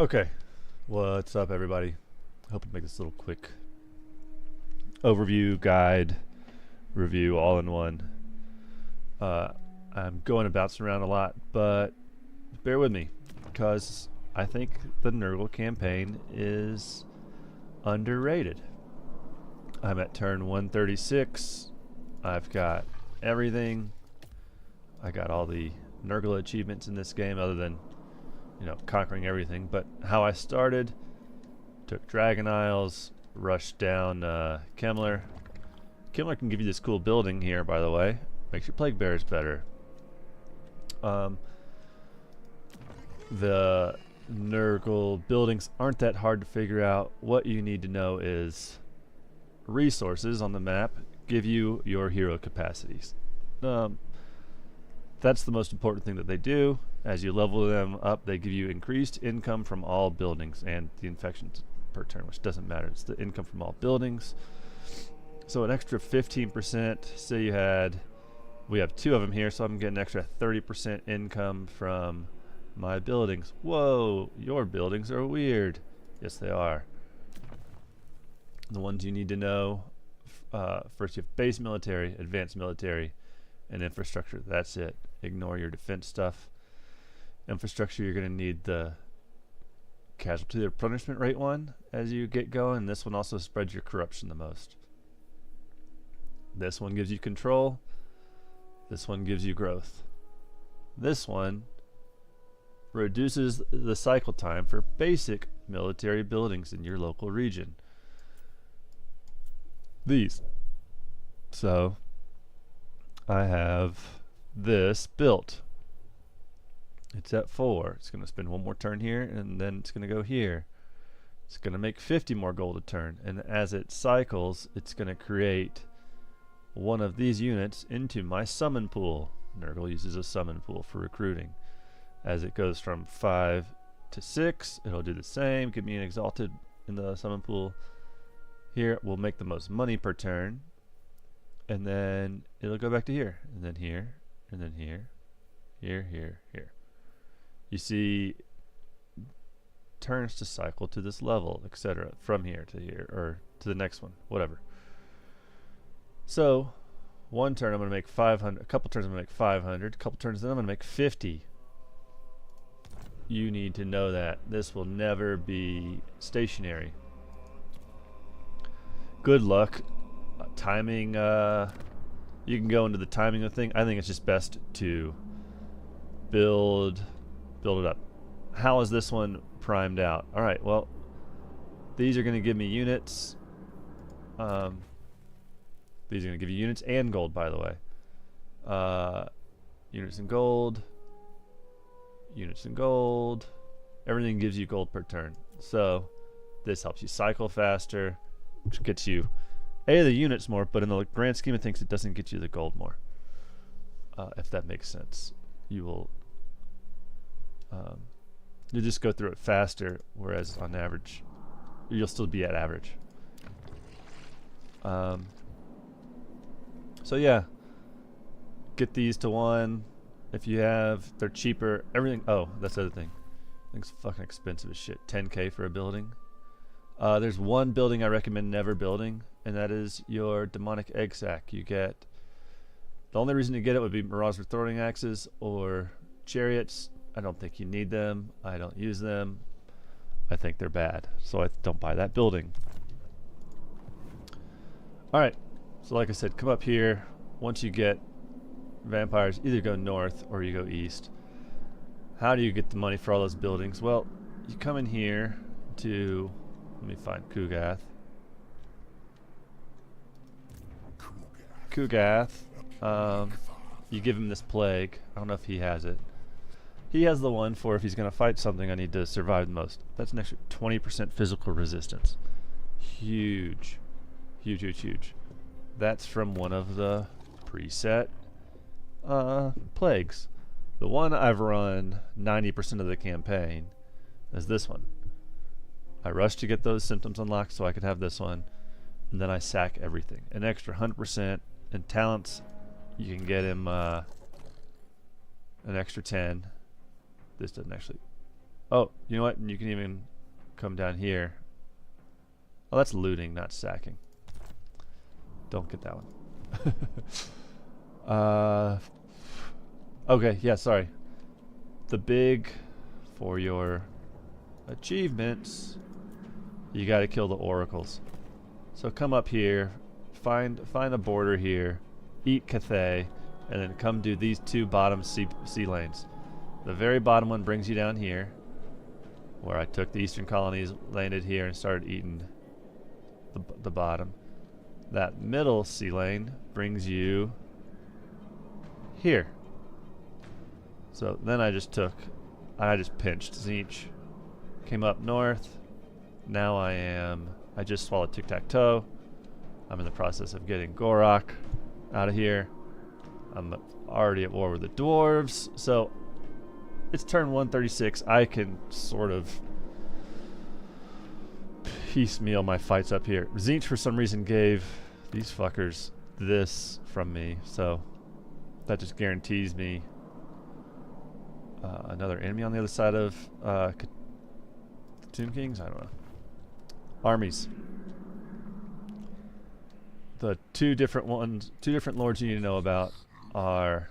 Okay, what's up, everybody? Hoping to make this little quick overview, guide, review, all in one. I'm going and bouncing around a lot, but bear with me, because I think the Nurgle campaign is underrated. I'm at turn 136. I've got everything. I got all the Nurgle achievements in this game, other than conquering everything. But how I started, took Dragon Isles, rushed down Kemmler. Kemmler can give you this cool building here, by the way. Makes your plague bearers better. The Nurgle buildings aren't that hard to figure out. What you need to know is resources on the map give you your hero capacities. That's the most important thing that they do. As you level them up, they give you increased income from all buildings and the infections per turn, which doesn't matter. It's the income from all buildings. So an extra 15%. Say we have 2 of them here, so I'm getting an extra 30% income from my buildings. Whoa, your buildings are weird. Yes, they are. The ones you need to know, first you have base military, advanced military, and infrastructure. That's it. Ignore your defense stuff. Infrastructure, you're going to need the casualty replenishment rate one as you get going. This one also spreads your corruption the most. This one gives you control. This one gives you growth. This one reduces the cycle time for basic military buildings in your local region. These. So I have this built. It's at 4. It's going to spend one more turn here, and then it's going to go here. It's going to make 50 more gold a turn, and as it cycles, it's going to create one of these units into my summon pool. Nurgle uses a summon pool for recruiting. As it goes from 5 to 6, it'll do the same. Give me an exalted in the summon pool. Here, we'll make the most money per turn, and then it'll go back to here, and then here, and then here, here, here, here. You see turns to cycle to this level, etc., from here to here, or to the next one, whatever. So one turn I'm going to make 500, a couple turns I'm going to make 500, a couple turns then I'm going to make 50. You need to know that this will never be stationary. Good luck. Timing, you can go into the timing of the thing. I think it's just best to build it up. How is this one primed out? Alright, well, these are going to give me units. These are going to give you units and gold, by the way. Units and gold. Units and gold. Everything gives you gold per turn. So this helps you cycle faster, which gets you the units more, but in the grand scheme of things, it doesn't get you the gold more. If that makes sense. You'll just go through it faster, whereas on average, you'll still be at average. So yeah, get these to 1. If you have, they're cheaper. Everything. Oh, that's the other thing. Things fucking expensive as shit. 10K for a building. There's one building I recommend never building, and that is your demonic egg sack. You get, the only reason to get it would be Mirage throwing axes or chariots. I don't think you need them. I don't use them. I think they're bad, so I don't buy that building. Alright, so like I said, come up here. Once you get vampires, either go north or you go east. How do you get the money for all those buildings? Well, you come in here to, let me find Kugath. You give him this plague. I don't know if he has it. He has the one for if he's going to fight something I need to survive the most. That's an extra 20% physical resistance. Huge. Huge, huge, huge. That's from one of the preset plagues. The one I've run 90% of the campaign is this one. I rush to get those symptoms unlocked so I could have this one, and then I sack everything. An extra 100% in talents. You can get him an extra 10. This doesn't actually Oh, you know what? And you can even come down here. Oh, that's looting, not sacking. Don't get that one. Okay, yeah, sorry. The big for your achievements, you got to kill the oracles. So come up here, find a border here, eat Cathay, and then come do these two bottom sea lanes. The very bottom one brings you down here, where I took the eastern colonies, landed here, and started eating the bottom. That middle sea lane brings you here. So then I just pinched Tzeentch, came up north. Now I just swallowed tic-tac-toe. I'm in the process of getting Gorok out of here. I'm already at war with the dwarves. So it's turn 136. I can sort of piecemeal my fights up here. Tzeentch for some reason gave these fuckers this from me, so that just guarantees me another enemy on the other side of Tomb Kings? I don't know. Armies. The two different lords you need to know about are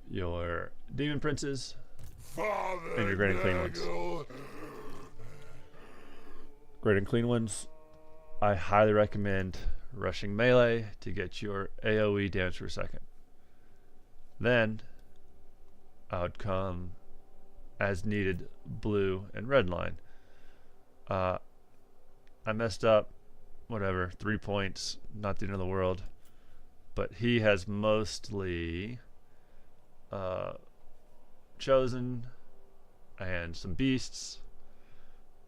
your demon princes and your great and clean ones. Great and clean ones, I highly recommend rushing melee to get your AoE damage per second. Then I would come as needed blue and red line. I messed up, whatever, 3 points, not the end of the world. But he has mostly chosen and some beasts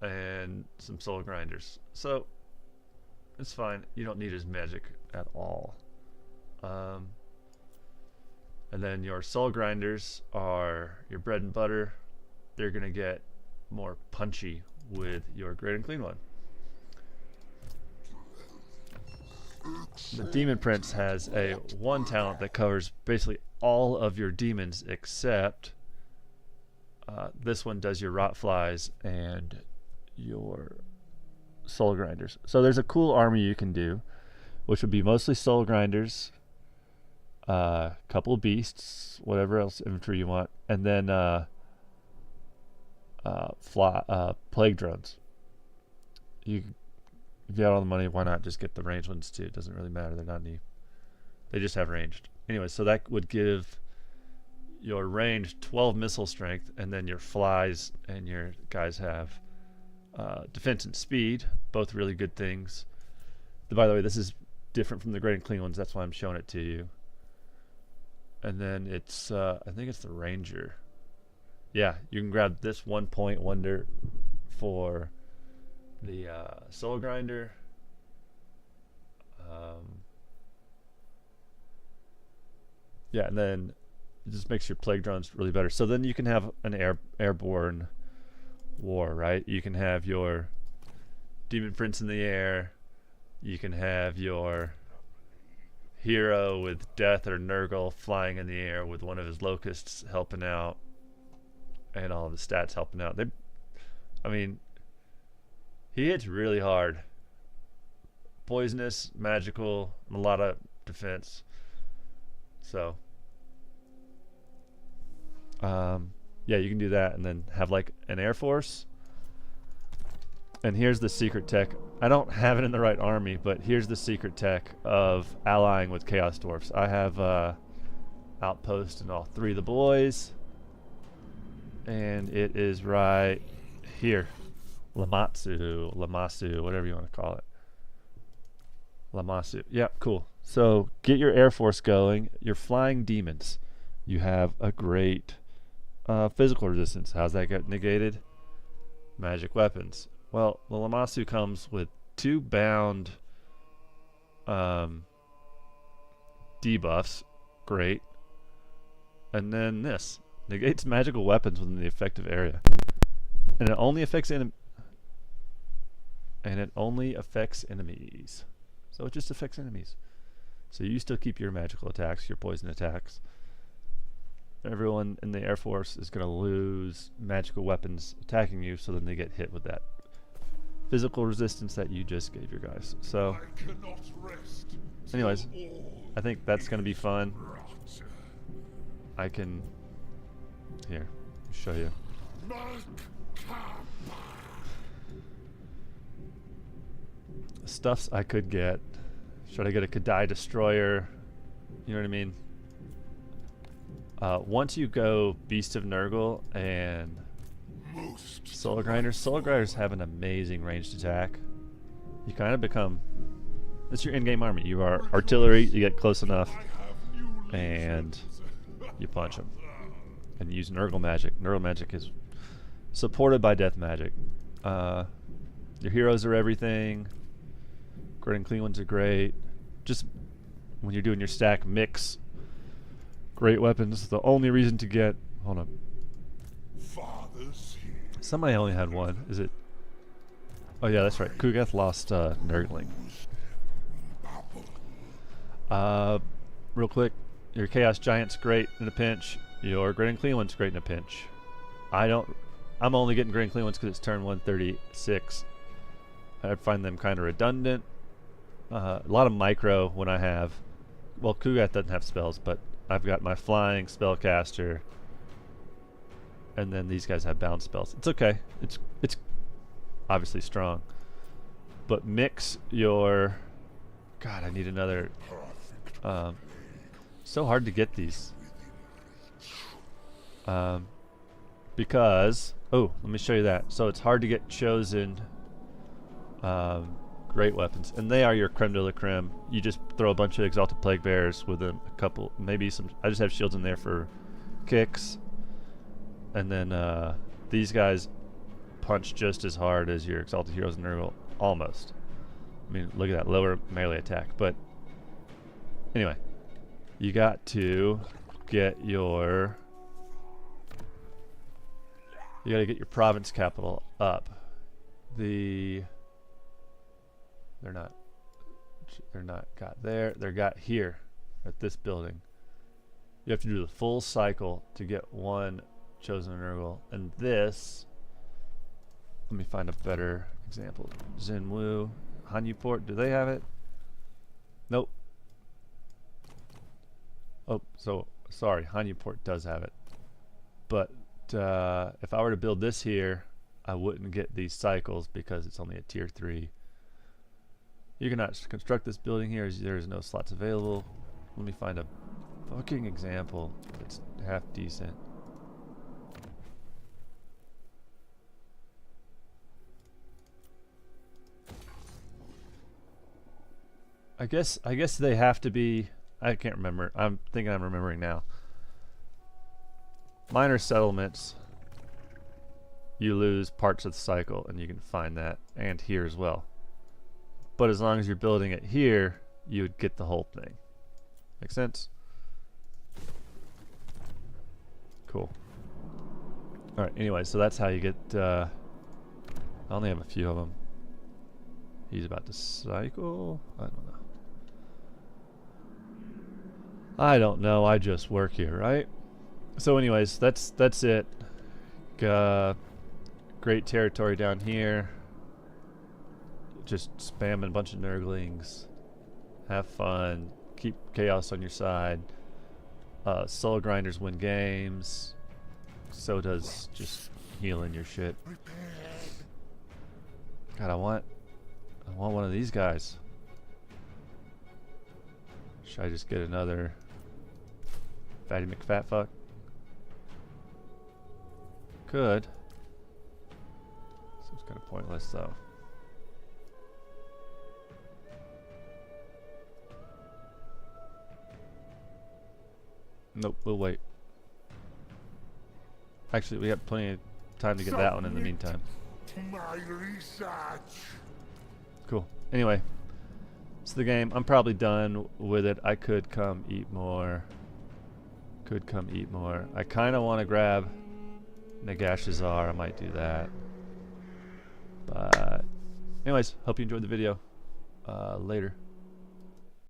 and some soul grinders. So it's fine. You don't need his magic at all. And then your soul grinders are your bread and butter. They're going to get more punchy with your great and clean one. The Demon Prince has a one talent that covers basically all of your demons except this one does your rot flies and your soul grinders. So there's a cool army you can do, which would be mostly soul grinders, couple of beasts, whatever else infantry you want, and then plague drones. If you have all the money, why not just get the ranged ones too? It doesn't really matter. They're not any. They just have ranged. Anyway, so that would give your ranged 12 missile strength, and then your flies and your guys have defense and speed, both really good things. By the way, this is different from the great and clean ones. That's why I'm showing it to you. And then it's, I think it's the ranger. Yeah, you can grab this 1 point wonder for the soul grinder. Yeah, and then it just makes your plague drones really better. So then you can have an airborne war, right? You can have your demon prince in the air. You can have your hero with death or Nurgle flying in the air with one of his locusts helping out, and all of the stats helping out. I mean, he hits really hard. Poisonous, magical, and a lot of defense. So, yeah, you can do that and then have like an air force. And here's the secret tech. I don't have it in the right army, but here's the secret tech of allying with Chaos Dwarfs. I have outpost in all three of the boys. And it is right here. Lamasu, whatever you want to call it. Lamasu. Yeah, cool. So get your air force going. You're flying demons. You have a great physical resistance. How's that get negated? Magic weapons. Well, the Lamasu comes with 2 bound debuffs. Great. And then this. Negates magical weapons within the effective area. And it only affects enemies. So it just affects enemies. So you still keep your magical attacks, your poison attacks. everyone in the Air Force is going to lose magical weapons attacking you, so then they get hit with that physical resistance that you just gave your guys. So, anyways, I think that's going to be fun. I can... Here, show you. Stuffs I could get. Should I get a Kadai Destroyer? You know what I mean? Once you go Beast of Nurgle and Soul Grinders have an amazing ranged attack. You kind of become... It's your in-game army. You are artillery, you get close enough, and you punch them. And use Nurgle magic. Nurgle magic is supported by death magic. Your heroes are everything. Great and clean ones are great. Just when you're doing your stack, mix great weapons. The only reason to get... Hold on. Somebody only had one. Is it... Oh yeah, that's right. Kugath lost Nurgling. Real quick. Your Chaos Giant's great in a pinch. Your Great and Clean one's great in a pinch. I'm only getting Great and Clean ones because it's turn 136. I find them kind of redundant. A lot of micro when I have... Well, Kugath doesn't have spells, but I've got my flying spellcaster, and then these guys have bounce spells. It's okay. It's obviously strong, but mix your... God, I need another... so hard to get these. Because... Oh, let me show you that. So it's hard to get chosen great weapons, and they are your creme de la creme. You just throw a bunch of Exalted Plague Bears with a couple, maybe some... I just have shields in there for kicks, and then these guys punch just as hard as your Exalted Heroes in Nurgle, almost. I mean, look at that, lower melee attack. But anyway, you got to get your... You got to get your province capital up. They're not got there. They're got here at this building. You have to do the full cycle to get one chosen Nurgle. And this, let me find a better example. Xinwu, Hanyuport, do they have it? Nope. Oh, so sorry, Hanyuport does have it. But if I were to build this here, I wouldn't get these cycles because it's only a tier 3. You cannot construct this building here as there is no slots available. Let me find a fucking example that's half decent. I guess they have to be... I can't remember. I'm thinking I'm remembering now. Minor settlements, you lose parts of the cycle, and you can find that, and here as well. But as long as you're building it here, you would get the whole thing. Make sense? Cool. Alright, anyway, so that's how you get... I only have a few of them. He's about to cycle? I don't know, I just work here, right? So anyways, that's it. Great territory down here. Just spamming a bunch of Nurglings. Have fun. Keep chaos on your side. Soul Grinders win games. So does just healing your shit. God, I want one of these guys. Should I just get another Fatty McFatfuck? Could. Seems kind of pointless though. Nope, we'll wait. Actually, we have plenty of time to get that one in the meantime. Cool. Anyway, it's the game. I'm probably done with it. I could come eat more. I kind of want to grab Nagashazar. I might do that. But anyways, hope you enjoyed the video. Later.